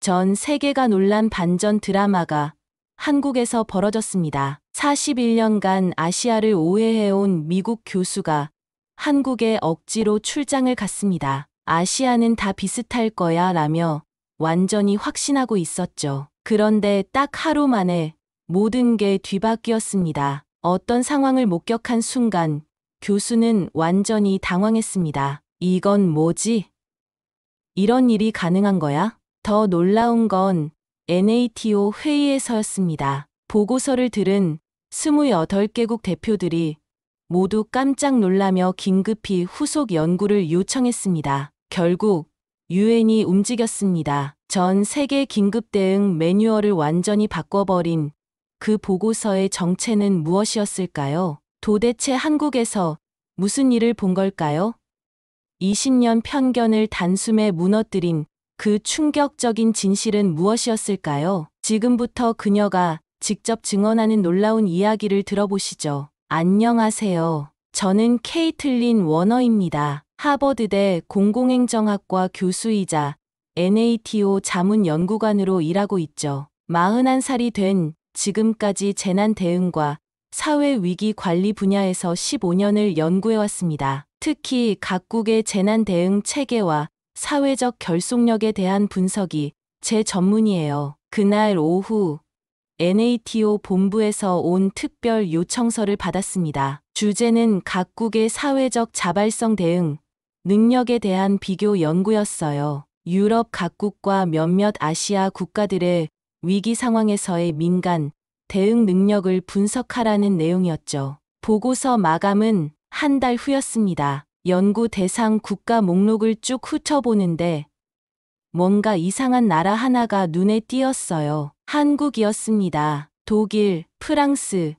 전 세계가 놀란 반전 드라마가 한국에서 벌어졌습니다. 41년간 아시아를 오해해온 미국 교수가 한국에 억지로 출장을 갔습니다. 아시아는 다 비슷할 거야 라며 완전히 확신하고 있었죠. 그런데 딱 하루 만에 모든 게 뒤바뀌었습니다. 어떤 상황을 목격한 순간 교수는 완전히 당황했습니다. 이건 뭐지? 이런 일이 가능한 거야? 더 놀라운 건 NATO 회의에서였습니다. 보고서를 들은 28개국 대표들이 모두 깜짝 놀라며 긴급히 후속 연구를 요청했습니다. 결국 유엔이 움직였습니다. 전 세계 긴급 대응 매뉴얼을 완전히 바꿔버린 그 보고서의 정체는 무엇이었을까요? 도대체 한국에서 무슨 일을 본 걸까요? 20년 편견을 단숨에 무너뜨린 그 충격적인 진실은 무엇이었을까요? 지금부터 그녀가 직접 증언하는 놀라운 이야기를 들어보시죠. 안녕하세요. 저는 케이틀린 워너입니다. 하버드대 공공행정학과 교수이자 NATO 자문연구관으로 일하고 있죠. 41살이 된 지금까지 재난 대응과 사회 위기 관리 분야에서 15년을 연구해왔습니다. 특히 각국의 재난 대응 체계와 사회적 결속력에 대한 분석이 제 전문이에요. 그날 오후 NATO 본부에서 온 특별 요청서를 받았습니다. 주제는 각국의 사회적 자발성 대응 능력에 대한 비교 연구였어요. 유럽 각국과 몇몇 아시아 국가들의 위기 상황에서의 민간 대응 능력을 분석하라는 내용이었죠. 보고서 마감은 한 달 후였습니다. 연구 대상 국가 목록을 쭉 훑어보는데 뭔가 이상한 나라 하나가 눈에 띄었어요. 한국이었습니다. 독일, 프랑스,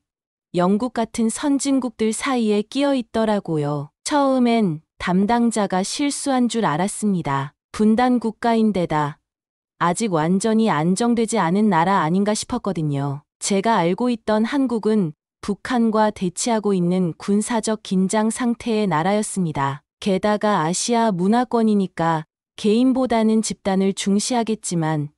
영국 같은 선진국들 사이에 끼어 있더라고요. 처음엔 담당자가 실수한 줄 알았습니다. 분단 국가인데다 아직 완전히 안정되지 않은 나라 아닌가 싶었거든요. 제가 알고 있던 한국은 북한과 대치하고 있는 군사적 긴장 상태의 나라였습니다. 게다가 아시아 문화권이니까 개인보다는 집단을 중시하겠지만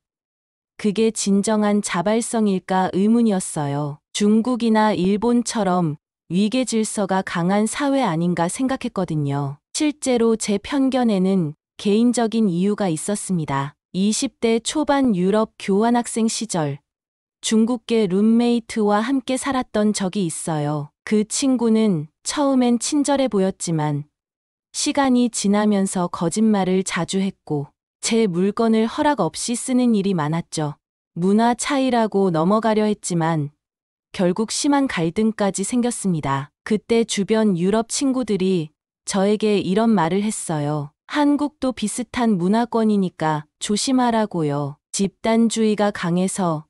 그게 진정한 자발성일까 의문이었어요. 중국이나 일본처럼 위계 질서가 강한 사회 아닌가 생각했거든요. 실제로 제 편견에는 개인적인 이유가 있었습니다. 20대 초반 유럽 교환학생 시절 중국계 룸메이트와 함께 살았던 적이 있어요. 그 친구는 처음엔 친절해 보였지만 시간이 지나면서 거짓말을 자주 했고 제 물건을 허락 없이 쓰는 일이 많았죠. 문화 차이라고 넘어가려 했지만 결국 심한 갈등까지 생겼습니다. 그때 주변 유럽 친구들이 저에게 이런 말을 했어요. 한국도 비슷한 문화권이니까 조심하라고요. 집단주의가 강해서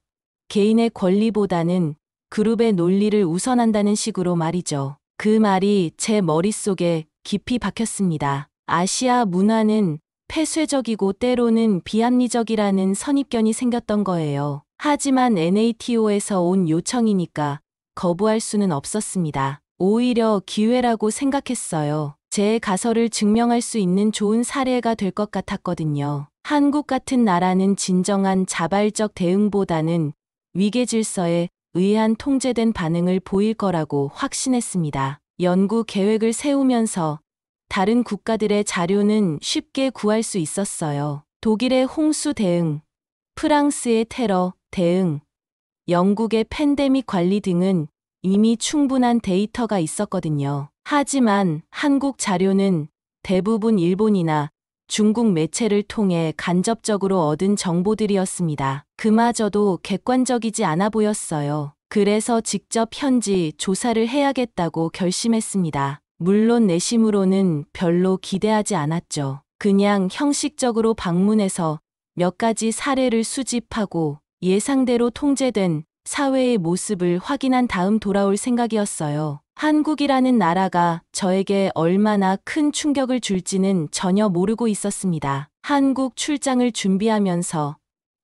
개인의 권리보다는 그룹의 논리를 우선한다는 식으로 말이죠. 그 말이 제 머릿속에 깊이 박혔습니다. 아시아 문화는 폐쇄적이고 때로는 비합리적이라는 선입견이 생겼던 거예요. 하지만 NATO에서 온 요청이니까 거부할 수는 없었습니다. 오히려 기회라고 생각했어요. 제 가설을 증명할 수 있는 좋은 사례가 될 것 같았거든요. 한국 같은 나라는 진정한 자발적 대응보다는 위계 질서에 의한 통제된 반응을 보일 거라고 확신했습니다. 연구 계획을 세우면서 다른 국가들의 자료는 쉽게 구할 수 있었어요. 독일의 홍수 대응, 프랑스의 테러 대응, 영국의 팬데믹 관리 등은 이미 충분한 데이터가 있었거든요. 하지만 한국 자료는 대부분 일본이나 중국 매체를 통해 간접적으로 얻은 정보들이었습니다. 그마저도 객관적이지 않아 보였어요. 그래서 직접 현지 조사를 해야겠다고 결심했습니다. 물론 내심으로는 별로 기대하지 않았죠. 그냥 형식적으로 방문해서 몇 가지 사례를 수집하고 예상대로 통제된 사회의 모습을 확인한 다음 돌아올 생각이었어요. 한국이라는 나라가 저에게 얼마나 큰 충격을 줄지는 전혀 모르고 있었습니다. 한국 출장을 준비하면서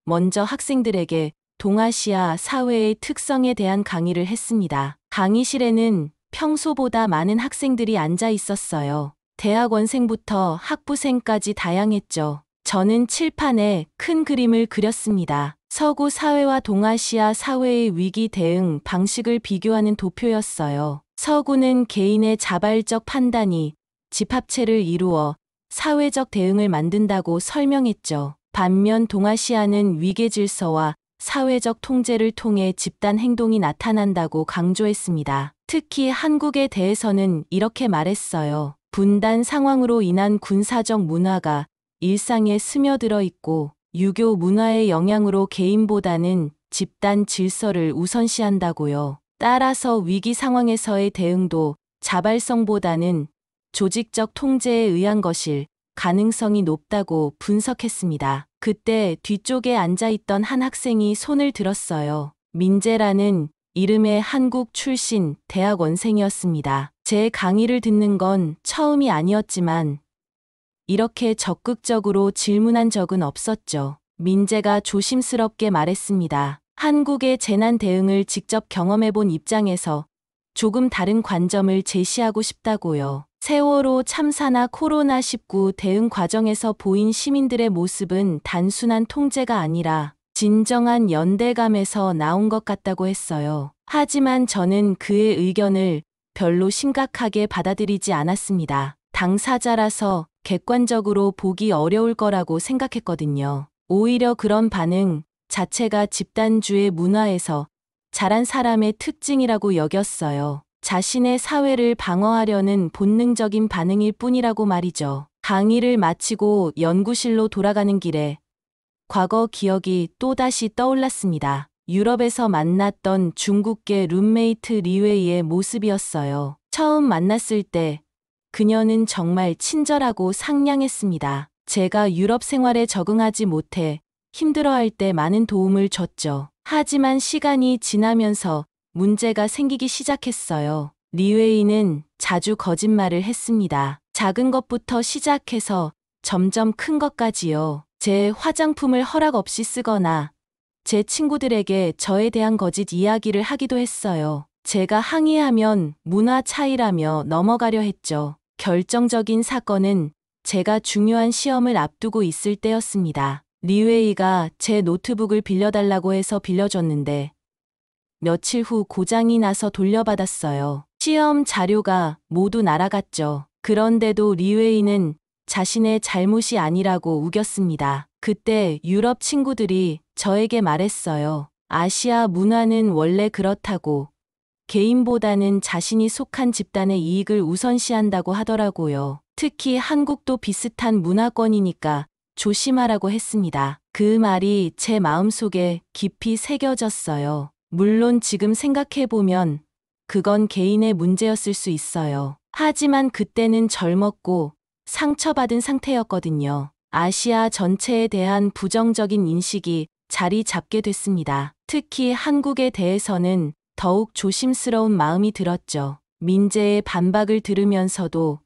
먼저 학생들에게 동아시아 사회의 특성에 대한 강의를 했습니다. 강의실에는 평소보다 많은 학생들이 앉아 있었어요. 대학원생부터 학부생까지 다양했죠. 저는 칠판에 큰 그림을 그렸습니다. 서구 사회와 동아시아 사회의 위기 대응 방식을 비교하는 도표였어요. 서구는 개인의 자발적 판단이 집합체를 이루어 사회적 대응을 만든다고 설명했죠. 반면 동아시아는 위계 질서와 사회적 통제를 통해 집단 행동이 나타난다고 강조했습니다. 특히 한국에 대해서는 이렇게 말했어요. 분단 상황으로 인한 군사적 문화가 일상에 스며들어 있고 유교 문화의 영향으로 개인보다는 집단 질서를 우선시한다고요. 따라서 위기 상황에서의 대응도 자발성보다는 조직적 통제에 의한 것일 가능성이 높다고 분석했습니다. 그때 뒤쪽에 앉아있던 한 학생이 손을 들었어요. 민재라는 이름의 한국 출신 대학원생이었습니다. 제 강의를 듣는 건 처음이 아니었지만 이렇게 적극적으로 질문한 적은 없었죠. 민재가 조심스럽게 말했습니다. 한국의 재난 대응을 직접 경험해본 입장에서 조금 다른 관점을 제시하고 싶다고요. 세월호 참사나 코로나19 대응 과정에서 보인 시민들의 모습은 단순한 통제가 아니라 진정한 연대감에서 나온 것 같다고 했어요. 하지만 저는 그의 의견을 별로 심각하게 받아들이지 않았습니다. 당사자라서 객관적으로 보기 어려울 거라고 생각했거든요. 오히려 그런 반응 자체가 집단주의 문화에서 자란 사람의 특징이라고 여겼어요. 자신의 사회를 방어하려는 본능적인 반응일 뿐이라고 말이죠. 강의를 마치고 연구실로 돌아가는 길에 과거 기억이 또다시 떠올랐습니다. 유럽에서 만났던 중국계 룸메이트 리웨이의 모습이었어요. 처음 만났을 때 그녀는 정말 친절하고 상냥했습니다. 제가 유럽 생활에 적응하지 못해 힘들어할 때 많은 도움을 줬죠. 하지만 시간이 지나면서 문제가 생기기 시작했어요. 리웨이는 자주 거짓말을 했습니다. 작은 것부터 시작해서 점점 큰 것까지요. 제 화장품을 허락 없이 쓰거나 제 친구들에게 저에 대한 거짓 이야기를 하기도 했어요. 제가 항의하면 문화 차이라며 넘어가려 했죠. 결정적인 사건은 제가 중요한 시험을 앞두고 있을 때였습니다. 리웨이가 제 노트북을 빌려달라고 해서 빌려줬는데 며칠 후 고장이 나서 돌려받았어요. 시험 자료가 모두 날아갔죠. 그런데도 리웨이는 자신의 잘못이 아니라고 우겼습니다. 그때 유럽 친구들이 저에게 말했어요. 아시아 문화는 원래 그렇다고 개인보다는 자신이 속한 집단의 이익을 우선시한다고 하더라고요. 특히 한국도 비슷한 문화권이니까 조심하라고 했습니다. 그 말이 제 마음속에 깊이 새겨졌어요. 물론 지금 생각해보면 그건 개인의 문제였을 수 있어요. 하지만 그때는 젊었고 상처받은 상태였거든요. 아시아 전체에 대한 부정적인 인식이 자리 잡게 됐습니다. 특히 한국에 대해서는 더욱 조심스러운 마음이 들었죠. 민재의 반박을 들으면서도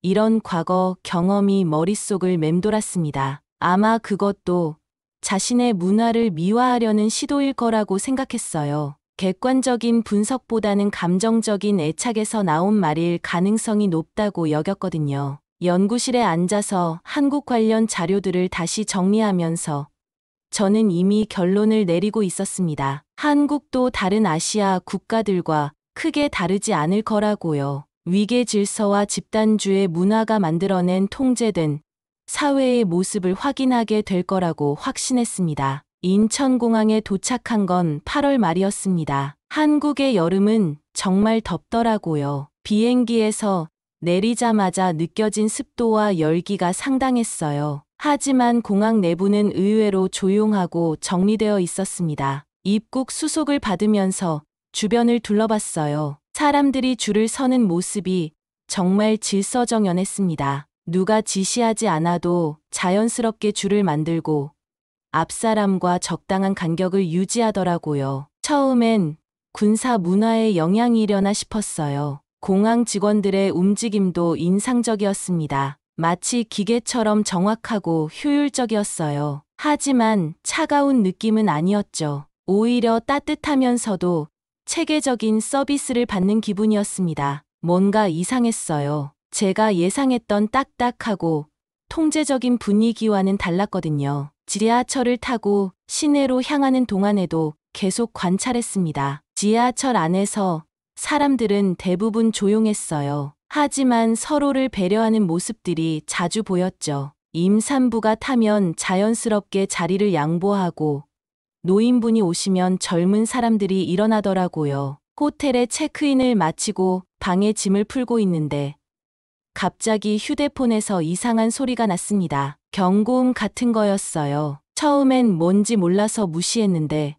이런 과거 경험이 머릿속을 맴돌았습니다. 아마 그것도 자신의 문화를 미화하려는 시도일 거라고 생각했어요. 객관적인 분석보다는 감정적인 애착에서 나온 말일 가능성이 높다고 여겼거든요. 연구실에 앉아서 한국 관련 자료들을 다시 정리하면서 저는 이미 결론을 내리고 있었습니다. 한국도 다른 아시아 국가들과 크게 다르지 않을 거라고요. 위계 질서와 집단주의 문화가 만들어낸 통제된 사회의 모습을 확인하게 될 거라고 확신했습니다. 인천공항에 도착한 건 8월 말이었습니다. 한국의 여름은 정말 덥더라고요. 비행기에서 내리자마자 느껴진 습도와 열기가 상당했어요. 하지만 공항 내부는 의외로 조용하고 정리되어 있었습니다. 입국 수속을 받으면서 주변을 둘러봤어요. 사람들이 줄을 서는 모습이 정말 질서정연했습니다. 누가 지시하지 않아도 자연스럽게 줄을 만들고 앞 사람과 적당한 간격을 유지하더라고요. 처음엔 군사 문화의 영향이려나 싶었어요. 공항 직원들의 움직임도 인상적이었습니다. 마치 기계처럼 정확하고 효율적이었어요. 하지만 차가운 느낌은 아니었죠. 오히려 따뜻하면서도 체계적인 서비스를 받는 기분이었습니다. 뭔가 이상했어요. 제가 예상했던 딱딱하고 통제적인 분위기와는 달랐거든요. 지하철을 타고 시내로 향하는 동안에도 계속 관찰했습니다. 지하철 안에서 사람들은 대부분 조용했어요. 하지만 서로를 배려하는 모습들이 자주 보였죠. 임산부가 타면 자연스럽게 자리를 양보하고 노인분이 오시면 젊은 사람들이 일어나더라고요. 호텔에 체크인을 마치고 방에 짐을 풀고 있는데 갑자기 휴대폰에서 이상한 소리가 났습니다. 경고음 같은 거였어요. 처음엔 뭔지 몰라서 무시했는데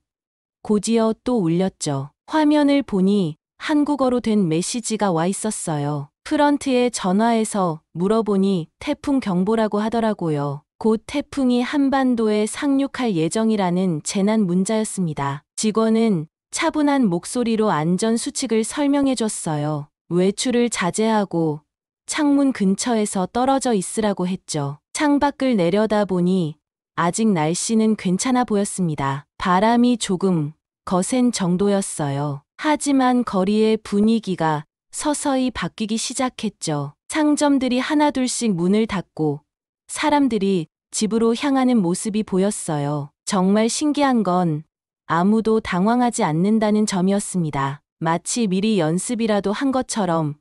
곧이어 또 울렸죠. 화면을 보니 한국어로 된 메시지가 와 있었어요. 프런트에 전화해서 물어보니 태풍 경보라고 하더라고요. 곧 태풍이 한반도에 상륙할 예정이라는 재난 문자였습니다. 직원은 차분한 목소리로 안전 수칙을 설명해 줬어요. 외출을 자제하고 창문 근처에서 떨어져 있으라고 했죠. 창밖을 내려다보니 아직 날씨는 괜찮아 보였습니다. 바람이 조금 거센 정도였어요. 하지만 거리의 분위기가 서서히 바뀌기 시작했죠. 상점들이 하나둘씩 문을 닫고 사람들이 집으로 향하는 모습이 보였어요. 정말 신기한 건 아무도 당황하지 않는다는 점이었습니다. 마치 미리 연습이라도 한 것처럼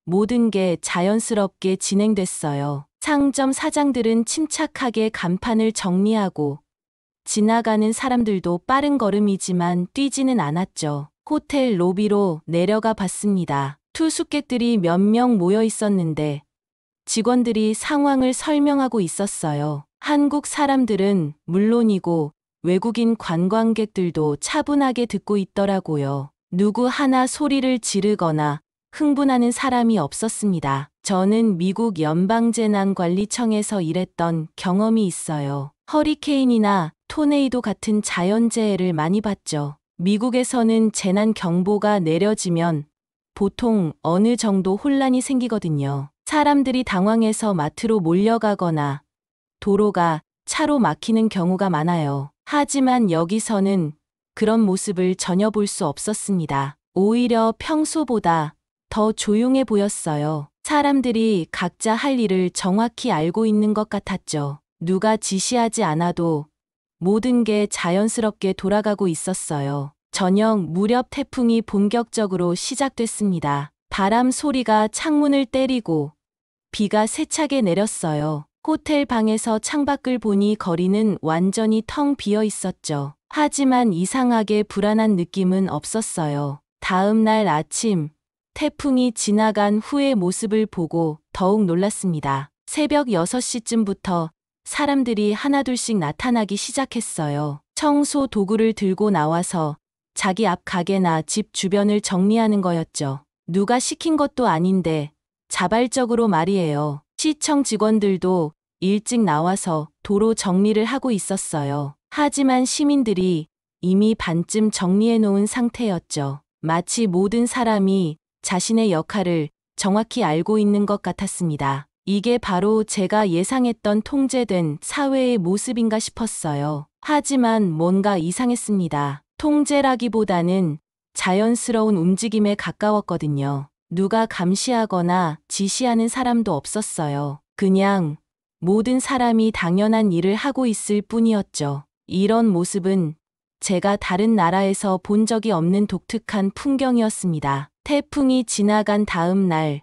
모든 게 자연스럽게 진행됐어요. 상점 사장들은 침착하게 간판을 정리하고 지나가는 사람들도 빠른 걸음이지만 뛰지는 않았죠. 호텔 로비로 내려가 봤습니다. 투숙객들이 몇 명 모여 있었는데 직원들이 상황을 설명하고 있었어요. 한국 사람들은 물론이고 외국인 관광객들도 차분하게 듣고 있더라고요. 누구 하나 소리를 지르거나 흥분하는 사람이 없었습니다. 저는 미국 연방재난관리청에서 일했던 경험이 있어요. 허리케인이나 토네이도 같은 자연재해를 많이 봤죠. 미국에서는 재난 경보가 내려지면 보통 어느 정도 혼란이 생기거든요. 사람들이 당황해서 마트로 몰려가거나 도로가 차로 막히는 경우가 많아요. 하지만 여기서는 그런 모습을 전혀 볼 수 없었습니다. 오히려 평소보다 더 조용해 보였어요. 사람들이 각자 할 일을 정확히 알고 있는 것 같았죠. 누가 지시하지 않아도 모든 게 자연스럽게 돌아가고 있었어요. 저녁 무렵 태풍이 본격적으로 시작됐습니다. 바람 소리가 창문을 때리고 비가 세차게 내렸어요. 호텔 방에서 창밖을 보니 거리는 완전히 텅 비어 있었죠. 하지만 이상하게 불안한 느낌은 없었어요. 다음 날 아침, 태풍이 지나간 후의 모습을 보고 더욱 놀랐습니다. 새벽 6시쯤부터 사람들이 하나둘씩 나타나기 시작했어요. 청소 도구를 들고 나와서 자기 앞 가게나 집 주변을 정리하는 거였죠. 누가 시킨 것도 아닌데 자발적으로 말이에요. 시청 직원들도 일찍 나와서 도로 정리를 하고 있었어요. 하지만 시민들이 이미 반쯤 정리해 놓은 상태였죠. 마치 모든 사람이 자신의 역할을 정확히 알고 있는 것 같았습니다. 이게 바로 제가 예상했던 통제된 사회의 모습인가 싶었어요. 하지만 뭔가 이상했습니다. 통제라기보다는 자연스러운 움직임에 가까웠거든요. 누가 감시하거나 지시하는 사람도 없었어요. 그냥 모든 사람이 당연한 일을 하고 있을 뿐이었죠. 이런 모습은 제가 다른 나라에서 본 적이 없는 독특한 풍경이었습니다. 태풍이 지나간 다음 날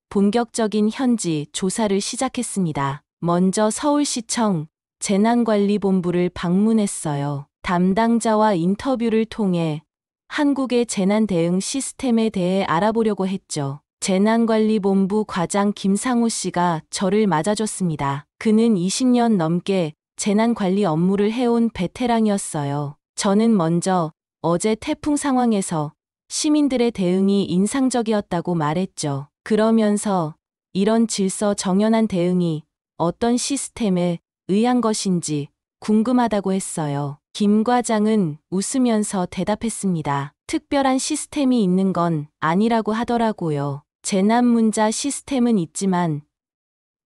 본격적인 현지 조사를 시작했습니다. 먼저 서울시청 재난관리본부를 방문했어요. 담당자와 인터뷰를 통해 한국의 재난 대응 시스템에 대해 알아보려고 했죠. 재난관리본부 과장 김상호 씨가 저를 맞아줬습니다. 그는 20년 넘게 재난관리 업무를 해온 베테랑이었어요. 저는 먼저 어제 태풍 상황에서 시민들의 대응이 인상적이었다고 말했죠. 그러면서 이런 질서 정연한 대응이 어떤 시스템에 의한 것인지 궁금하다고 했어요. 김 과장은 웃으면서 대답했습니다. 특별한 시스템이 있는 건 아니라고 하더라고요. 재난문자 시스템은 있지만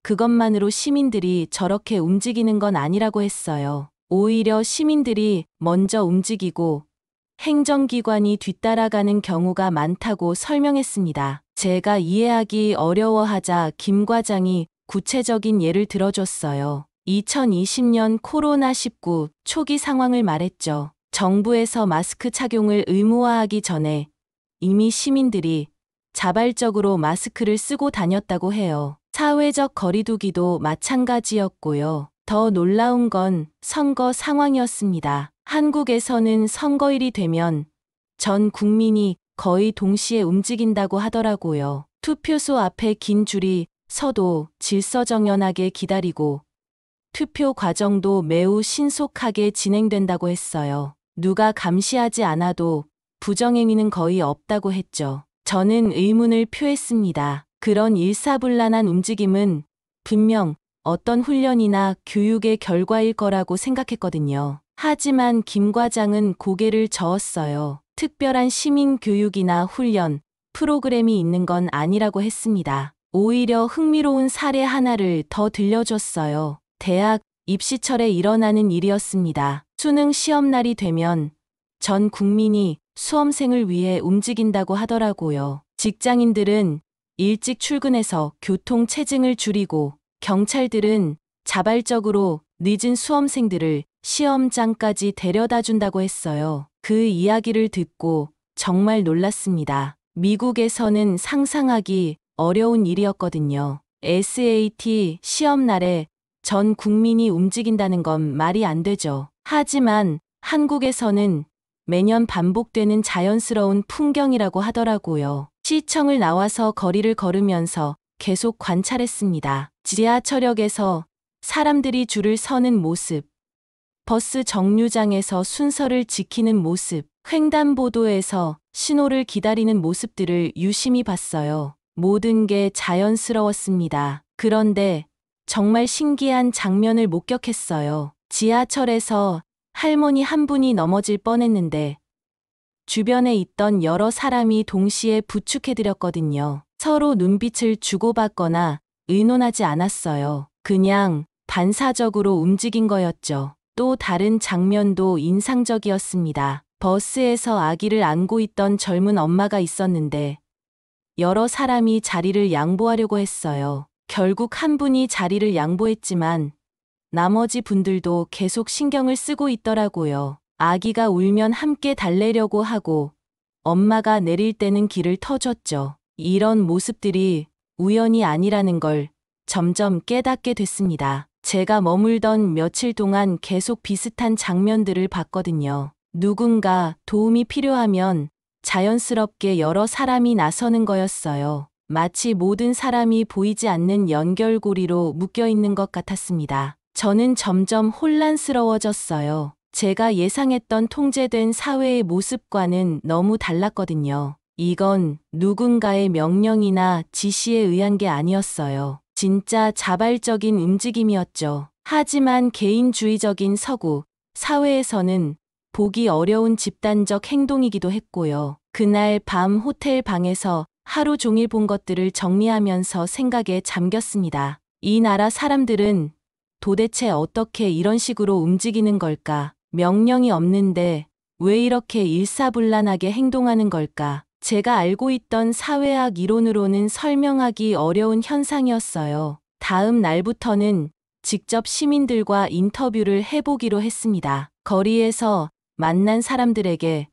그것만으로 시민들이 저렇게 움직이는 건 아니라고 했어요. 오히려 시민들이 먼저 움직이고 행정기관이 뒤따라가는 경우가 많다고 설명했습니다. 제가 이해하기 어려워하자 김 과장이 구체적인 예를 들어줬어요. 2020년 코로나19 초기 상황을 말했죠. 정부에서 마스크 착용을 의무화하기 전에 이미 시민들이 자발적으로 마스크를 쓰고 다녔다고 해요. 사회적 거리두기도 마찬가지였고요. 더 놀라운 건 선거 상황이었습니다. 한국에서는 선거일이 되면 전 국민이 거의 동시에 움직인다고 하더라고요. 투표소 앞에 긴 줄이 서도 질서정연하게 기다리고 투표 과정도 매우 신속하게 진행된다고 했어요. 누가 감시하지 않아도 부정행위는 거의 없다고 했죠. 저는 의문을 표했습니다. 그런 일사불란한 움직임은 분명 어떤 훈련이나 교육의 결과일 거라고 생각했거든요. 하지만 김 과장은 고개를 저었어요. 특별한 시민 교육이나 훈련, 프로그램이 있는 건 아니라고 했습니다. 오히려 흥미로운 사례 하나를 더 들려줬어요. 대학 입시철에 일어나는 일이었습니다. 수능 시험날이 되면 전 국민이 수험생을 위해 움직인다고 하더라고요. 직장인들은 일찍 출근해서 교통 체증을 줄이고 경찰들은 자발적으로 늦은 수험생들을 시험장까지 데려다 준다고 했어요. 그 이야기를 듣고 정말 놀랐습니다. 미국에서는 상상하기 어려운 일이었거든요. SAT 시험날에 전 국민이 움직인다는 건 말이 안 되죠. 하지만 한국에서는 매년 반복되는 자연스러운 풍경이라고 하더라고요. 시청을 나와서 거리를 걸으면서 계속 관찰했습니다. 지하철역에서 사람들이 줄을 서는 모습, 버스 정류장에서 순서를 지키는 모습, 횡단보도에서 신호를 기다리는 모습들을 유심히 봤어요. 모든 게 자연스러웠습니다. 그런데 정말 신기한 장면을 목격했어요. 지하철에서 할머니 한 분이 넘어질 뻔했는데 주변에 있던 여러 사람이 동시에 부축해드렸거든요. 서로 눈빛을 주고받거나 의논하지 않았어요. 그냥 반사적으로 움직인 거였죠. 또 다른 장면도 인상적이었습니다. 버스에서 아기를 안고 있던 젊은 엄마가 있었는데 여러 사람이 자리를 양보하려고 했어요. 결국 한 분이 자리를 양보했지만 나머지 분들도 계속 신경을 쓰고 있더라고요. 아기가 울면 함께 달래려고 하고 엄마가 내릴 때는 길을 터줬죠. 이런 모습들이 우연이 아니라는 걸 점점 깨닫게 됐습니다. 제가 머물던 며칠 동안 계속 비슷한 장면들을 봤거든요. 누군가 도움이 필요하면 자연스럽게 여러 사람이 나서는 거였어요. 마치 모든 사람이 보이지 않는 연결고리로 묶여 있는 것 같았습니다. 저는 점점 혼란스러워졌어요. 제가 예상했던 통제된 사회의 모습과는 너무 달랐거든요. 이건 누군가의 명령이나 지시에 의한 게 아니었어요. 진짜 자발적인 움직임이었죠. 하지만 개인주의적인 서구 사회에서는 보기 어려운 집단적 행동이기도 했고요. 그날 밤 호텔 방에서 하루 종일 본 것들을 정리하면서 생각에 잠겼습니다. 이 나라 사람들은 도대체 어떻게 이런 식으로 움직이는 걸까? 명령이 없는데 왜 이렇게 일사불란하게 행동하는 걸까? 제가 알고 있던 사회학 이론으로는 설명하기 어려운 현상이었어요. 다음 날부터는 직접 시민들과 인터뷰를 해보기로 했습니다. 거리에서 만난 사람들에게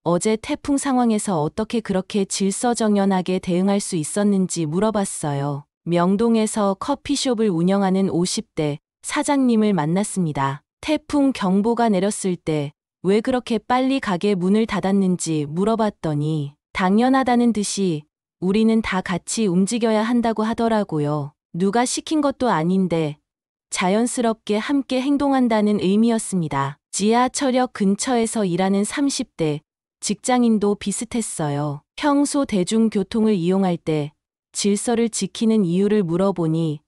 어제 태풍 상황에서 어떻게 그렇게 질서정연하게 대응할 수 있었는지 물어봤어요. 명동에서 커피숍을 운영하는 50대 사장님을 만났습니다. 태풍 경보가 내렸을 때 왜 그렇게 빨리 가게 문을 닫았는지 물어봤더니 당연하다는 듯이 우리는 다 같이 움직여야 한다고 하더라고요. 누가 시킨 것도 아닌데 자연스럽게 함께 행동한다는 의미였습니다. 지하철역 근처에서 일하는 30대 직장인도 비슷했어요. 평소 대중교통을 이용할 때 질서를 지키는 이유를 물어보니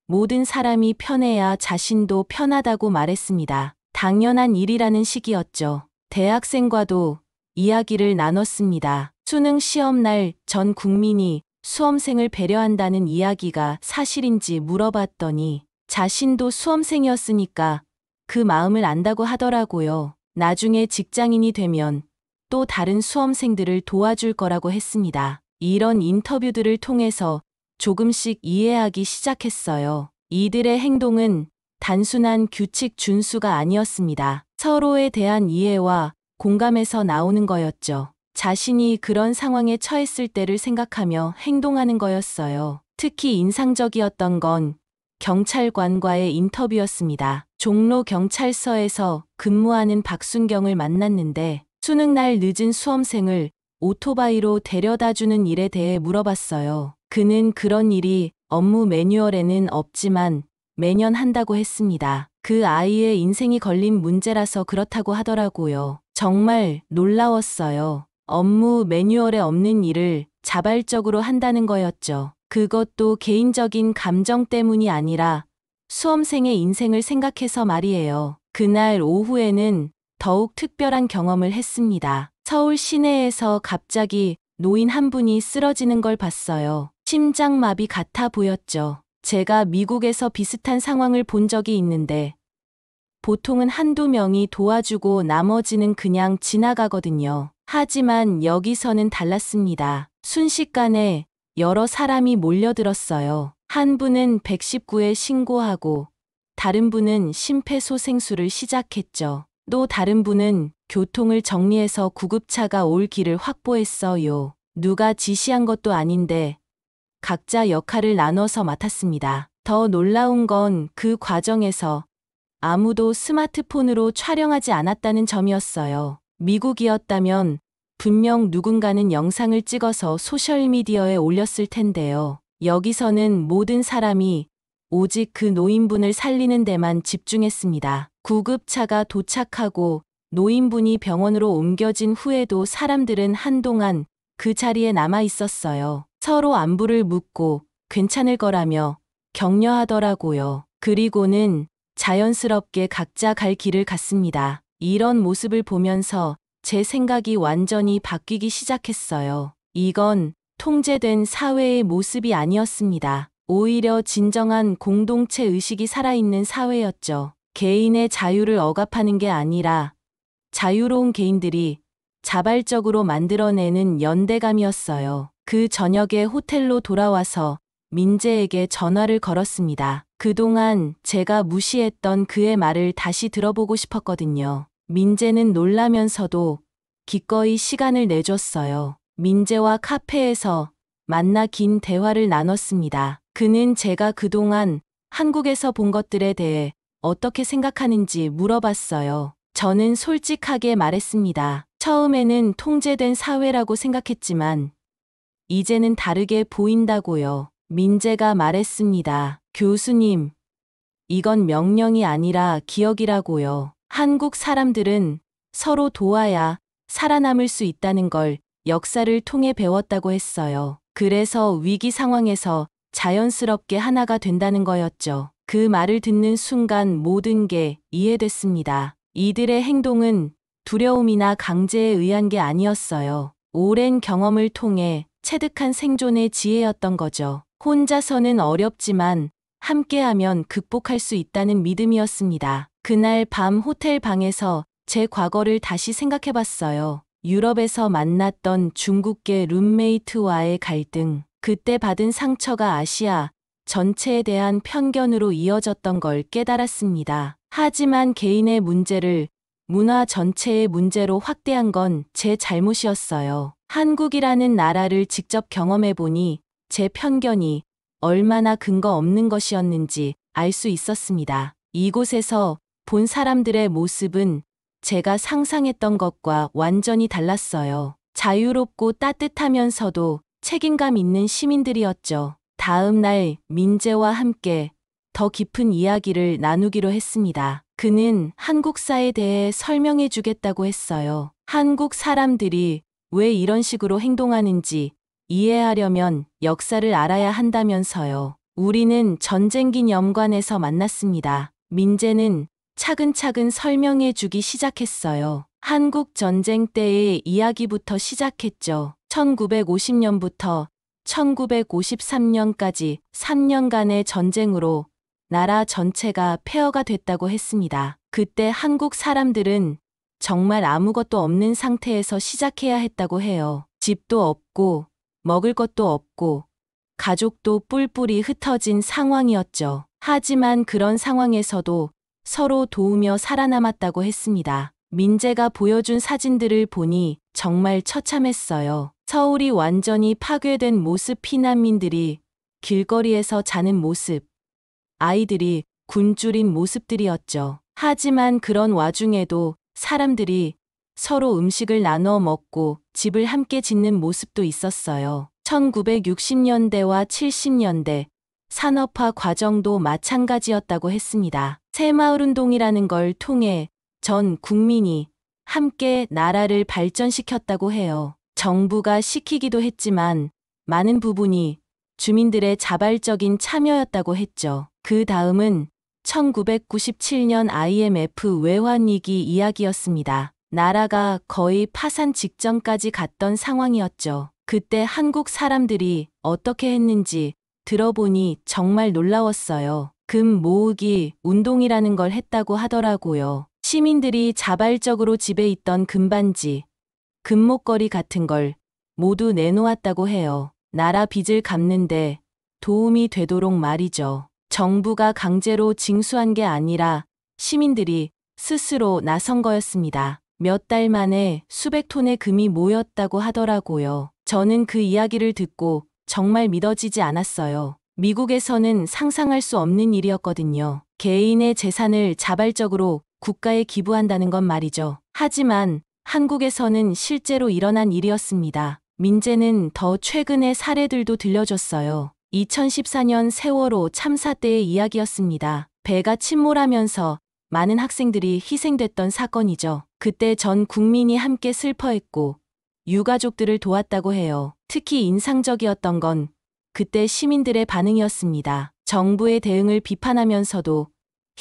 모든 사람이 편해야 자신도 편하다고 말했습니다. 당연한 일이라는 식이었죠. 대학생과도 이야기를 나눴습니다. 수능 시험날 전 국민이 수험생을 배려한다는 이야기가 사실인지 물어봤더니 자신도 수험생이었으니까 그 마음을 안다고 하더라고요. 나중에 직장인이 되면 또 다른 수험생들을 도와줄 거라고 했습니다. 이런 인터뷰들을 통해서 조금씩 이해하기 시작했어요. 이들의 행동은 단순한 규칙 준수가 아니었습니다. 서로에 대한 이해와 공감에서 나오는 거였죠. 자신이 그런 상황에 처했을 때를 생각하며 행동하는 거였어요. 특히 인상적이었던 건 경찰관과의 인터뷰였습니다. 종로 경찰서에서 근무하는 박순경을 만났는데 수능날 늦은 수험생을 오토바이로 데려다주는 일에 대해 물어봤어요. 그는 그런 일이 업무 매뉴얼에는 없지만 매년 한다고 했습니다. 그 아이의 인생이 걸린 문제라서 그렇다고 하더라고요. 정말 놀라웠어요. 업무 매뉴얼에 없는 일을 자발적으로 한다는 거였죠. 그것도 개인적인 감정 때문이 아니라 수험생의 인생을 생각해서 말이에요. 그날 오후에는 더욱 특별한 경험을 했습니다. 서울 시내에서 갑자기 노인 한 분이 쓰러지는 걸 봤어요. 심장마비 같아 보였죠. 제가 미국에서 비슷한 상황을 본 적이 있는데 보통은 한두 명이 도와주고 나머지는 그냥 지나가거든요. 하지만 여기서는 달랐습니다. 순식간에 여러 사람이 몰려들었어요. 한 분은 119에 신고하고 다른 분은 심폐소생술을 시작했죠. 또 다른 분은 교통을 정리해서 구급차가 올 길을 확보했어요. 누가 지시한 것도 아닌데 각자 역할을 나눠서 맡았습니다. 더 놀라운 건 그 과정에서 아무도 스마트폰으로 촬영하지 않았다는 점이었어요. 미국이었다면 분명 누군가는 영상을 찍어서 소셜미디어에 올렸을 텐데요. 여기서는 모든 사람이 오직 그 노인분을 살리는 데만 집중했습니다. 구급차가 도착하고 노인분이 병원으로 옮겨진 후에도 사람들은 한동안 그 자리에 남아 있었어요. 서로 안부를 묻고 괜찮을 거라며 격려하더라고요. 그리고는 자연스럽게 각자 갈 길을 갔습니다. 이런 모습을 보면서 제 생각이 완전히 바뀌기 시작했어요. 이건 통제된 사회의 모습이 아니었습니다. 오히려 진정한 공동체 의식이 살아있는 사회였죠. 개인의 자유를 억압하는 게 아니라 자유로운 개인들이 자발적으로 만들어내는 연대감이었어요. 그 저녁에 호텔로 돌아와서 민재에게 전화를 걸었습니다. 그동안 제가 무시했던 그의 말을 다시 들어보고 싶었거든요. 민재는 놀라면서도 기꺼이 시간을 내줬어요. 민재와 카페에서 만나 긴 대화를 나눴습니다. 그는 제가 그동안 한국에서 본 것들에 대해 어떻게 생각하는지 물어봤어요. 저는 솔직하게 말했습니다. 처음에는 통제된 사회라고 생각했지만 이제는 다르게 보인다고요. 민재가 말했습니다. 교수님, 이건 명령이 아니라 기억이라고요. 한국 사람들은 서로 도와야 살아남을 수 있다는 걸 역사를 통해 배웠다고 했어요. 그래서 위기 상황에서 자연스럽게 하나가 된다는 거였죠. 그 말을 듣는 순간 모든 게 이해됐습니다. 이들의 행동은 두려움이나 강제에 의한 게 아니었어요. 오랜 경험을 통해 체득한 생존의 지혜였던 거죠. 혼자서는 어렵지만 함께하면 극복할 수 있다는 믿음이었습니다. 그날 밤 호텔 방에서 제 과거를 다시 생각해봤어요. 유럽에서 만났던 중국계 룸메이트와의 갈등, 그때 받은 상처가 아시아 전체에 대한 편견으로 이어졌던 걸 깨달았습니다. 하지만 개인의 문제를 문화 전체의 문제로 확대한 건 제 잘못이었어요. 한국이라는 나라를 직접 경험해보니 제 편견이 얼마나 근거 없는 것이었는지 알 수 있었습니다. 이곳에서 본 사람들의 모습은 제가 상상했던 것과 완전히 달랐어요. 자유롭고 따뜻하면서도 책임감 있는 시민들이었죠. 다음 날 민재와 함께 더 깊은 이야기를 나누기로 했습니다. 그는 한국사에 대해 설명해 주겠다고 했어요. 한국 사람들이 왜 이런 식으로 행동하는지 이해하려면 역사를 알아야 한다면서요. 우리는 전쟁기념관에서 만났습니다. 민재는 차근차근 설명해 주기 시작했어요. 한국 전쟁 때의 이야기부터 시작했죠. 1950년부터 1953년까지 3년간의 전쟁으로 나라 전체가 폐허가 됐다고 했습니다. 그때 한국 사람들은 정말 아무것도 없는 상태에서 시작해야 했다고 해요. 집도 없고 먹을 것도 없고 가족도 뿔뿔이 흩어진 상황이었죠. 하지만 그런 상황에서도 서로 도우며 살아남았다고 했습니다. 민재가 보여준 사진들을 보니 정말 처참했어요. 서울이 완전히 파괴된 모습, 피난민들이 길거리에서 자는 모습, 아이들이 굶주린 모습들이었죠. 하지만 그런 와중에도 사람들이 서로 음식을 나눠 먹고 집을 함께 짓는 모습도 있었어요. 1960년대와 70년대 산업화 과정도 마찬가지였다고 했습니다. 새마을운동이라는 걸 통해 전 국민이 함께 나라를 발전시켰다고 해요. 정부가 시키기도 했지만 많은 부분이 주민들의 자발적인 참여였다고 했죠. 그 다음은 1997년 IMF 외환위기 이야기였습니다. 나라가 거의 파산 직전까지 갔던 상황이었죠. 그때 한국 사람들이 어떻게 했는지 들어보니 정말 놀라웠어요. 금 모으기 운동이라는 걸 했다고 하더라고요. 시민들이 자발적으로 집에 있던 금반지, 금목걸이 같은 걸 모두 내놓았다고 해요. 나라 빚을 갚는데 도움이 되도록 말이죠. 정부가 강제로 징수한 게 아니라 시민들이 스스로 나선 거였습니다. 몇 달 만에 수백 톤의 금이 모였다고 하더라고요. 저는 그 이야기를 듣고 정말 믿어지지 않았어요. 미국에서는 상상할 수 없는 일이었거든요. 개인의 재산을 자발적으로 국가에 기부한다는 건 말이죠. 하지만 한국에서는 실제로 일어난 일이었습니다. 민재는 더 최근의 사례들도 들려줬어요. 2014년 세월호 참사 때의 이야기였습니다. 배가 침몰하면서 많은 학생들이 희생됐던 사건이죠. 그때 전 국민이 함께 슬퍼했고 유가족들을 도왔다고 해요. 특히 인상적이었던 건 그때 시민들의 반응이었습니다. 정부의 대응을 비판하면서도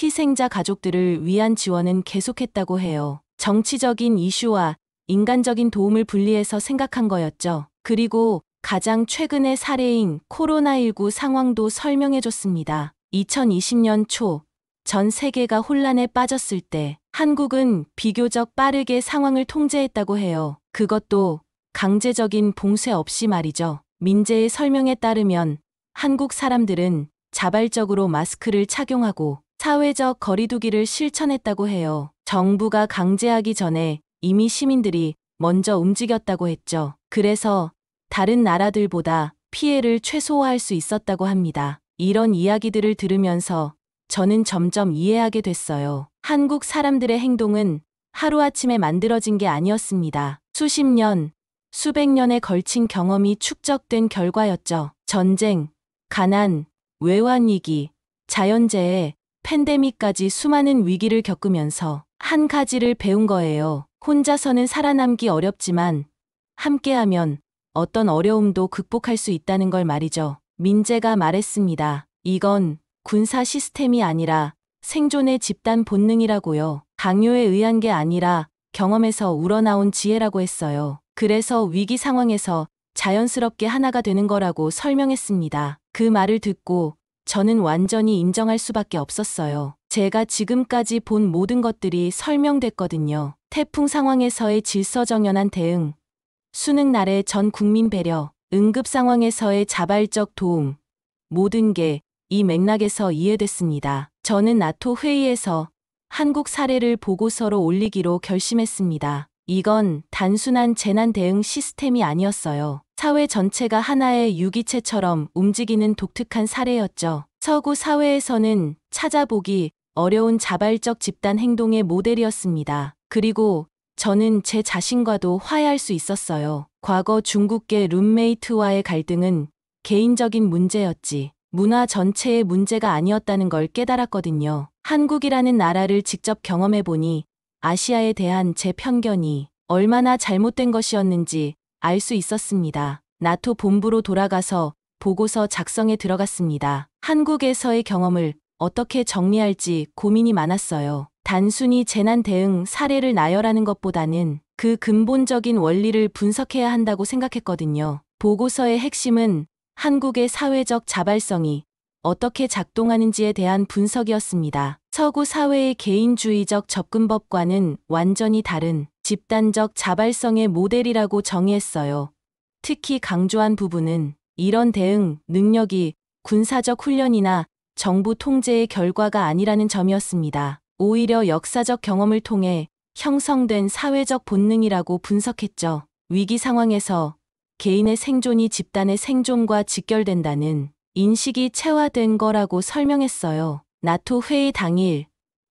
희생자 가족들을 위한 지원은 계속했다고 해요. 정치적인 이슈와 인간적인 도움을 분리해서 생각한 거였죠. 그리고 가장 최근의 사례인 코로나19 상황도 설명해줬습니다. 2020년 초 전 세계가 혼란에 빠졌을 때 한국은 비교적 빠르게 상황을 통제했다고 해요. 그것도 강제적인 봉쇄 없이 말이죠. 민재의 설명에 따르면 한국 사람들은 자발적으로 마스크를 착용하고 사회적 거리두기를 실천했다고 해요. 정부가 강제하기 전에 이미 시민들이 먼저 움직였다고 했죠. 그래서 다른 나라들보다 피해를 최소화할 수 있었다고 합니다. 이런 이야기들을 들으면서 저는 점점 이해하게 됐어요. 한국 사람들의 행동은 하루아침에 만들어진 게 아니었습니다. 수십 년, 수백 년에 걸친 경험이 축적된 결과였죠. 전쟁, 가난, 외환위기, 자연재해, 팬데믹까지 수많은 위기를 겪으면서 한 가지를 배운 거예요. 혼자서는 살아남기 어렵지만 함께하면 어떤 어려움도 극복할 수 있다는 걸 말이죠. 민재가 말했습니다. 이건 군사 시스템이 아니라 생존의 집단 본능이라고요. 강요에 의한 게 아니라 경험에서 우러나온 지혜라고 했어요. 그래서 위기 상황에서 자연스럽게 하나가 되는 거라고 설명했습니다. 그 말을 듣고 저는 완전히 인정할 수밖에 없었어요. 제가 지금까지 본 모든 것들이 설명됐거든요. 태풍 상황에서의 질서정연한 대응, 수능 날의 전 국민 배려, 응급 상황에서의 자발적 도움, 모든 게 이 맥락에서 이해됐습니다. 저는 나토 회의에서 한국 사례를 보고서로 올리기로 결심했습니다. 이건 단순한 재난 대응 시스템이 아니었어요. 사회 전체가 하나의 유기체처럼 움직이는 독특한 사례였죠. 서구 사회에서는 찾아보기 어려운 자발적 집단 행동의 모델이었습니다. 그리고 저는 제 자신과도 화해할 수 있었어요. 과거 중국계 룸메이트와의 갈등은 개인적인 문제였지, 문화 전체의 문제가 아니었다는 걸 깨달았거든요. 한국이라는 나라를 직접 경험해보니 아시아에 대한 제 편견이 얼마나 잘못된 것이었는지 알 수 있었습니다. 나토 본부로 돌아가서 보고서 작성에 들어갔습니다. 한국에서의 경험을 어떻게 정리할지 고민이 많았어요. 단순히 재난 대응 사례를 나열하는 것보다는 그 근본적인 원리를 분석해야 한다고 생각했거든요. 보고서의 핵심은 한국의 사회적 자발성이 어떻게 작동하는지에 대한 분석이었습니다. 서구 사회의 개인주의적 접근법과는 완전히 다른 집단적 자발성의 모델이라고 정의했어요. 특히 강조한 부분은 이런 대응 능력이 군사적 훈련이나 정부 통제의 결과가 아니라는 점이었습니다. 오히려 역사적 경험을 통해 형성된 사회적 본능이라고 분석했죠. 위기 상황에서 개인의 생존이 집단의 생존과 직결된다는 인식이 체화된 거라고 설명했어요. 나토 회의 당일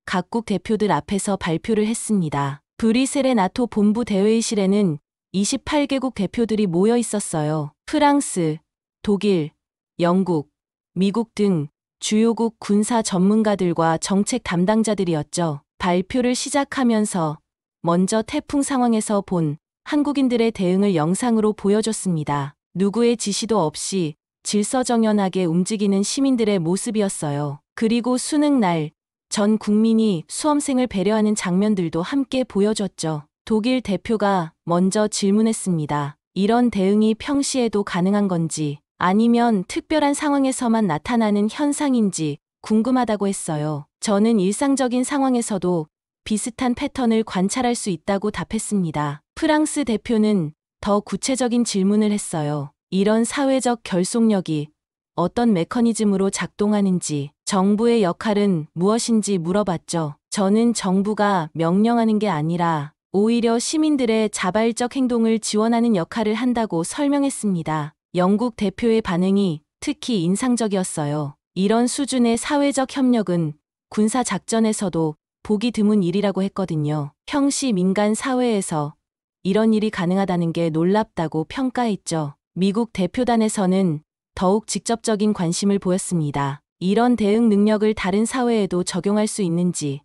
각국 대표들 앞에서 발표를 했습니다. 브뤼셀의 나토 본부 대회의실에는 28개국 대표들이 모여 있었어요. 프랑스, 독일, 영국, 미국 등 주요국 군사 전문가들과 정책 담당자들이었죠. 발표를 시작하면서 먼저 태풍 상황에서 본 한국인들의 대응을 영상으로 보여줬습니다. 누구의 지시도 없이 질서정연하게 움직이는 시민들의 모습이었어요. 그리고 수능 날 전 국민이 수험생을 배려하는 장면들도 함께 보여줬죠. 독일 대표가 먼저 질문했습니다. 이런 대응이 평시에도 가능한 건지 아니면 특별한 상황에서만 나타나는 현상인지 궁금하다고 했어요. 저는 일상적인 상황에서도 비슷한 패턴을 관찰할 수 있다고 답했습니다. 프랑스 대표는 더 구체적인 질문을 했어요. 이런 사회적 결속력이 어떤 메커니즘으로 작동하는지, 정부의 역할은 무엇인지 물어봤죠. 저는 정부가 명령하는 게 아니라 오히려 시민들의 자발적 행동을 지원하는 역할을 한다고 설명했습니다. 영국 대표의 반응이 특히 인상적이었어요. 이런 수준의 사회적 협력은 군사 작전에서도 보기 드문 일이라고 했거든요. 평시 민간 사회에서 이런 일이 가능하다는 게 놀랍다고 평가했죠. 미국 대표단에서는 더욱 직접적인 관심을 보였습니다. 이런 대응 능력을 다른 사회에도 적용할 수 있는지,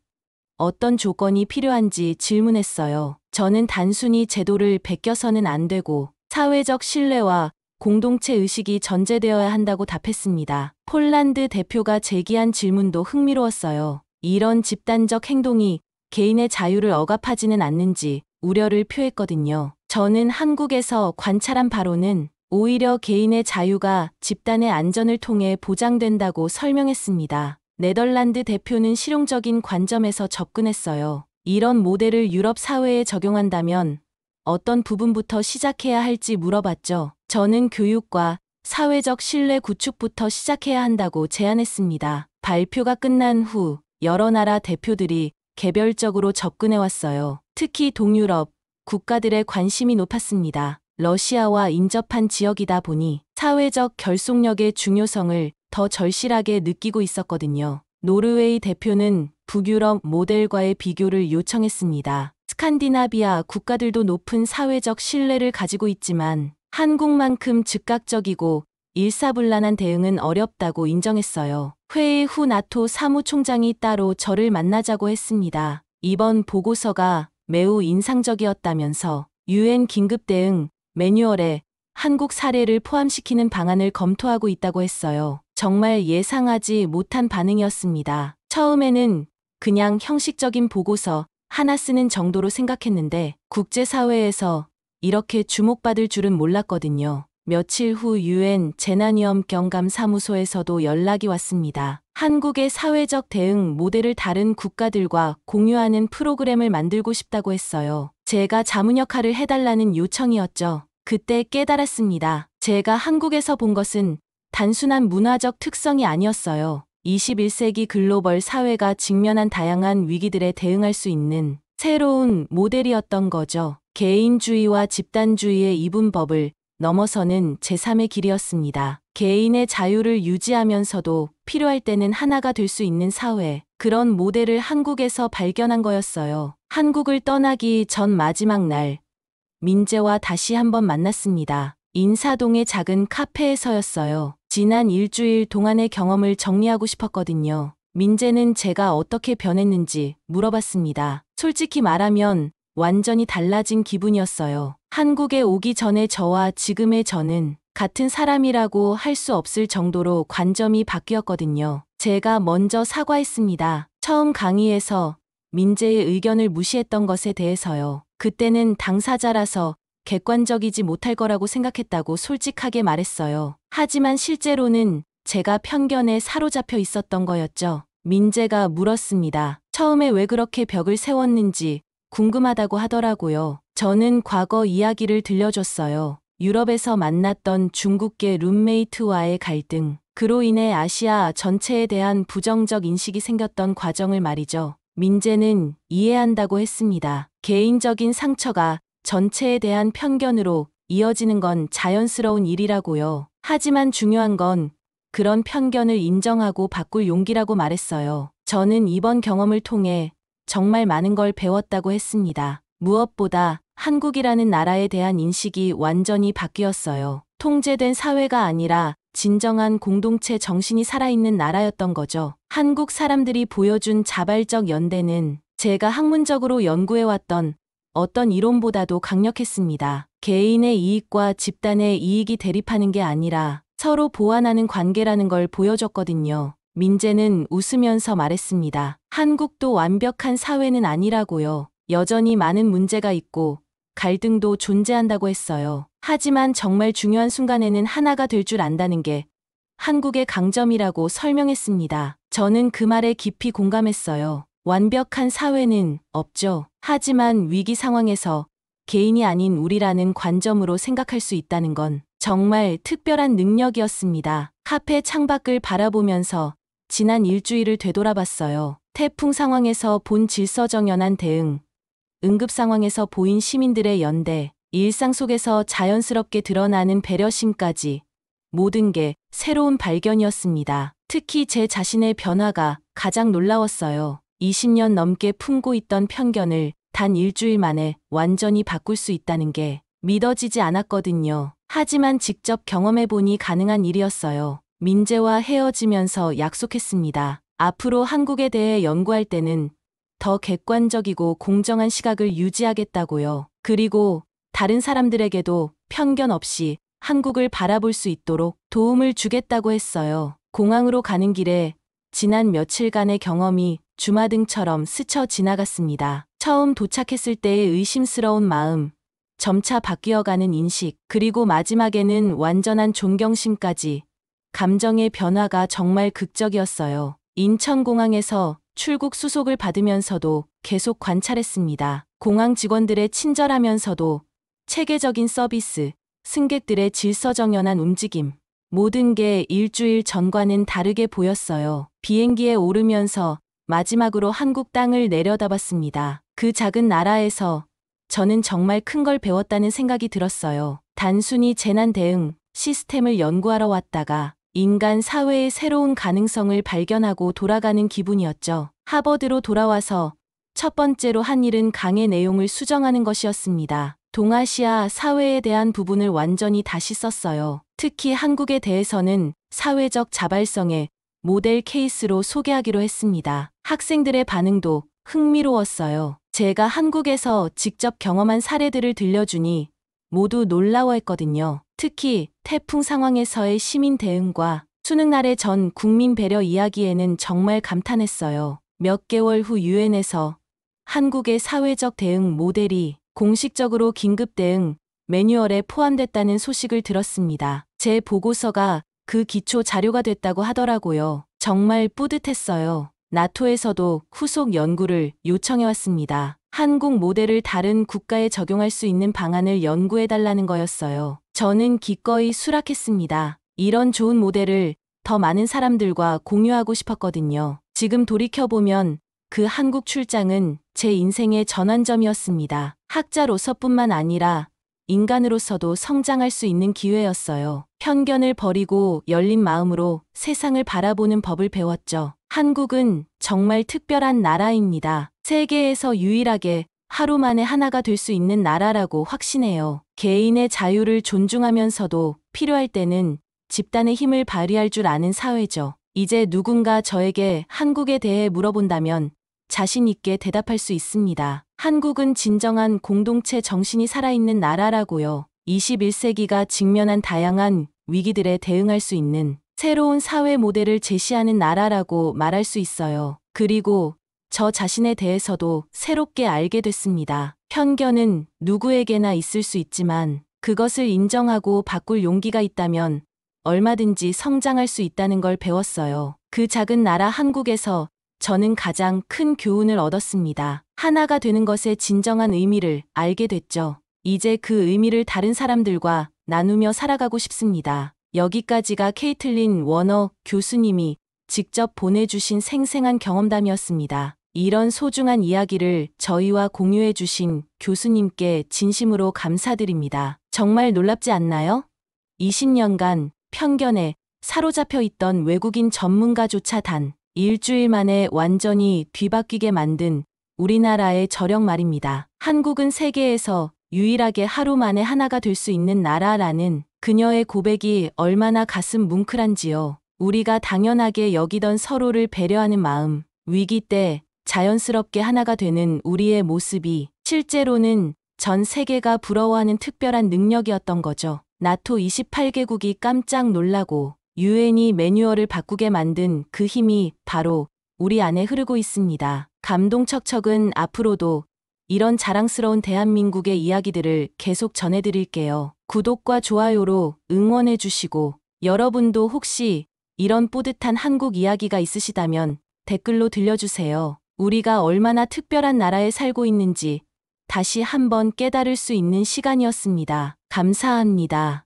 어떤 조건이 필요한지 질문했어요. 저는 단순히 제도를 베껴서는 안 되고 사회적 신뢰와 공동체 의식이 전제되어야 한다고 답했습니다. 폴란드 대표가 제기한 질문도 흥미로웠어요. 이런 집단적 행동이 개인의 자유를 억압하지는 않는지 우려를 표했거든요. 저는 한국에서 관찰한 바로는 오히려 개인의 자유가 집단의 안전을 통해 보장된다고 설명했습니다. 네덜란드 대표는 실용적인 관점에서 접근했어요. 이런 모델을 유럽 사회에 적용한다면 어떤 부분부터 시작해야 할지 물어봤죠. 저는 교육과 사회적 신뢰 구축부터 시작해야 한다고 제안했습니다. 발표가 끝난 후 여러 나라 대표들이 개별적으로 접근해왔어요. 특히 동유럽 국가들의 관심이 높았습니다. 러시아와 인접한 지역이다 보니 사회적 결속력의 중요성을 더 절실하게 느끼고 있었거든요. 노르웨이 대표는 북유럽 모델과의 비교를 요청했습니다. 스칸디나비아 국가들도 높은 사회적 신뢰를 가지고 있지만 한국만큼 즉각적이고 일사불란한 대응은 어렵다고 인정했어요. 회의 후 나토 사무총장이 따로 저를 만나자고 했습니다. 이번 보고서가 매우 인상적이었다면서 유엔 긴급대응 매뉴얼에 한국 사례를 포함시키는 방안을 검토하고 있다고 했어요. 정말 예상하지 못한 반응이었습니다. 처음에는 그냥 형식적인 보고서 하나 쓰는 정도로 생각했는데 국제사회에서 이렇게 주목받을 줄은 몰랐거든요. 며칠 후 유엔 재난위험 경감사무소에서도 연락이 왔습니다. 한국의 사회적 대응 모델을 다른 국가들과 공유하는 프로그램을 만들고 싶다고 했어요. 제가 자문 역할을 해달라는 요청이었죠. 그때 깨달았습니다. 제가 한국에서 본 것은 단순한 문화적 특성이 아니었어요. 21세기 글로벌 사회가 직면한 다양한 위기들에 대응할 수 있는 새로운 모델이었던 거죠. 개인주의와 집단주의의 이분법을 넘어서는 제3의 길이었습니다. 개인의 자유를 유지하면서도 필요할 때는 하나가 될 수 있는 사회. 그런 모델을 한국에서 발견한 거였어요. 한국을 떠나기 전 마지막 날, 민재와 다시 한번 만났습니다. 인사동의 작은 카페에서였어요. 지난 일주일 동안의 경험을 정리하고 싶었거든요. 민재는 제가 어떻게 변했는지 물어봤습니다. 솔직히 말하면 완전히 달라진 기분이었어요. 한국에 오기 전에 저와 지금의 저는 같은 사람이라고 할 수 없을 정도로 관점이 바뀌었거든요. 제가 먼저 사과했습니다. 처음 강의에서 민재의 의견을 무시했던 것에 대해서요. 그때는 당사자라서 객관적이지 못할 거라고 생각했다고 솔직하게 말했어요. 하지만 실제로는 제가 편견에 사로잡혀 있었던 거였죠. 민재가 물었습니다. 처음에 왜 그렇게 벽을 세웠는지 궁금하다고 하더라고요. 저는 과거 이야기를 들려줬어요. 유럽에서 만났던 중국계 룸메이트와의 갈등, 그로 인해 아시아 전체에 대한 부정적 인식이 생겼던 과정을 말이죠. 민재는 이해한다고 했습니다. 개인적인 상처가 전체에 대한 편견으로 이어지는 건 자연스러운 일이라고요. 하지만 중요한 건 그런 편견을 인정하고 바꿀 용기라고 말했어요. 저는 이번 경험을 통해 정말 많은 걸 배웠다고 했습니다. 무엇보다 한국이라는 나라에 대한 인식이 완전히 바뀌었어요. 통제된 사회가 아니라 진정한 공동체 정신이 살아있는 나라였던 거죠. 한국 사람들이 보여준 자발적 연대는 제가 학문적으로 연구해왔던 어떤 이론보다도 강력했습니다. 개인의 이익과 집단의 이익이 대립하는 게 아니라 서로 보완하는 관계라는 걸 보여줬거든요. 민재는 웃으면서 말했습니다. 한국도 완벽한 사회는 아니라고요. 여전히 많은 문제가 있고 갈등도 존재한다고 했어요. 하지만 정말 중요한 순간에는 하나가 될 줄 안다는 게 한국의 강점이라고 설명했습니다. 저는 그 말에 깊이 공감했어요. 완벽한 사회는 없죠. 하지만 위기 상황에서 개인이 아닌 우리라는 관점으로 생각할 수 있다는 건 정말 특별한 능력이었습니다. 카페 창밖을 바라보면서 지난 일주일을 되돌아봤어요. 태풍 상황에서 본 질서정연한 대응, 응급 상황에서 보인 시민들의 연대, 일상 속에서 자연스럽게 드러나는 배려심까지 모든 게 새로운 발견이었습니다. 특히 제 자신의 변화가 가장 놀라웠어요. 20년 넘게 품고 있던 편견을 단 일주일 만에 완전히 바꿀 수 있다는 게 믿어지지 않았거든요. 하지만 직접 경험해보니 가능한 일이었어요. 민재와 헤어지면서 약속했습니다. 앞으로 한국에 대해 연구할 때는 더 객관적이고 공정한 시각을 유지하겠다고요. 그리고 다른 사람들에게도 편견 없이 한국을 바라볼 수 있도록 도움을 주겠다고 했어요. 공항으로 가는 길에 지난 며칠간의 경험이 주마등처럼 스쳐 지나갔습니다. 처음 도착했을 때의 의심스러운 마음, 점차 바뀌어가는 인식, 그리고 마지막에는 완전한 존경심까지 감정의 변화가 정말 극적이었어요. 인천공항에서 출국 수속을 받으면서도 계속 관찰했습니다. 공항 직원들의 친절하면서도 체계적인 서비스, 승객들의 질서정연한 움직임, 모든 게 일주일 전과는 다르게 보였어요. 비행기에 오르면서 마지막으로 한국 땅을 내려다봤습니다. 그 작은 나라에서 저는 정말 큰 걸 배웠다는 생각이 들었어요. 단순히 재난 대응, 시스템을 연구하러 왔다가 인간 사회의 새로운 가능성을 발견하고 돌아가는 기분이었죠. 하버드로 돌아와서 첫 번째로 한 일은 강의 내용을 수정하는 것이었습니다. 동아시아 사회에 대한 부분을 완전히 다시 썼어요. 특히 한국에 대해서는 사회적 자발성의 모델 케이스로 소개하기로 했습니다. 학생들의 반응도 흥미로웠어요. 제가 한국에서 직접 경험한 사례들을 들려주니 모두 놀라워했거든요. 특히 태풍 상황에서의 시민 대응과 수능날의 전 국민 배려 이야기에는 정말 감탄했어요. 몇 개월 후 유엔에서 한국의 사회적 대응 모델이 공식적으로 긴급 대응 매뉴얼에 포함됐다는 소식을 들었습니다. 제 보고서가 그 기초 자료가 됐다고 하더라고요. 정말 뿌듯했어요. 나토에서도 후속 연구를 요청해왔습니다. 한국 모델을 다른 국가에 적용할 수 있는 방안을 연구해달라는 거였어요. 저는 기꺼이 수락했습니다. 이런 좋은 모델을 더 많은 사람들과 공유하고 싶었거든요. 지금 돌이켜보면 그 한국 출장은 제 인생의 전환점이었습니다. 학자로서뿐만 아니라 인간으로서도 성장할 수 있는 기회였어요. 편견을 버리고 열린 마음으로 세상을 바라보는 법을 배웠죠. 한국은 정말 특별한 나라입니다. 세계에서 유일하게 하루 만에 하나가 될 수 있는 나라라고 확신해요. 개인의 자유를 존중하면서도 필요할 때는 집단의 힘을 발휘할 줄 아는 사회죠. 이제 누군가 저에게 한국에 대해 물어본다면 자신 있게 대답할 수 있습니다. 한국은 진정한 공동체 정신이 살아있는 나라라고요. 21세기가 직면한 다양한 위기들에 대응할 수 있는 새로운 사회 모델을 제시하는 나라라고 말할 수 있어요. 그리고 저 자신에 대해서도 새롭게 알게 됐습니다. 편견은 누구에게나 있을 수 있지만 그것을 인정하고 바꿀 용기가 있다면 얼마든지 성장할 수 있다는 걸 배웠어요. 그 작은 나라 한국에서 저는 가장 큰 교훈을 얻었습니다. 하나가 되는 것의 진정한 의미를 알게 됐죠. 이제 그 의미를 다른 사람들과 나누며 살아가고 싶습니다. 여기까지가 케이틀린 워너 교수님이 직접 보내주신 생생한 경험담이었습니다. 이런 소중한 이야기를 저희와 공유해주신 교수님께 진심으로 감사드립니다. 정말 놀랍지 않나요? 20년간 편견에 사로잡혀 있던 외국인 전문가조차 단 일주일 만에 완전히 뒤바뀌게 만든 우리나라의 저력 말입니다. 한국은 세계에서 유일하게 하루 만에 하나가 될 수 있는 나라라는 그녀의 고백이 얼마나 가슴 뭉클한지요. 우리가 당연하게 여기던 서로를 배려하는 마음, 위기 때 자연스럽게 하나가 되는 우리의 모습이 실제로는 전 세계가 부러워하는 특별한 능력이었던 거죠. 나토 28개국이 깜짝 놀라고 유엔이 매뉴얼을 바꾸게 만든 그 힘이 바로 우리 안에 흐르고 있습니다. 감동척척은 앞으로도 이런 자랑스러운 대한민국의 이야기들을 계속 전해드릴게요. 구독과 좋아요로 응원해주시고 여러분도 혹시 이런 뿌듯한 한국 이야기가 있으시다면 댓글로 들려주세요. 우리가 얼마나 특별한 나라에 살고 있는지 다시 한번 깨달을 수 있는 시간이었습니다. 감사합니다.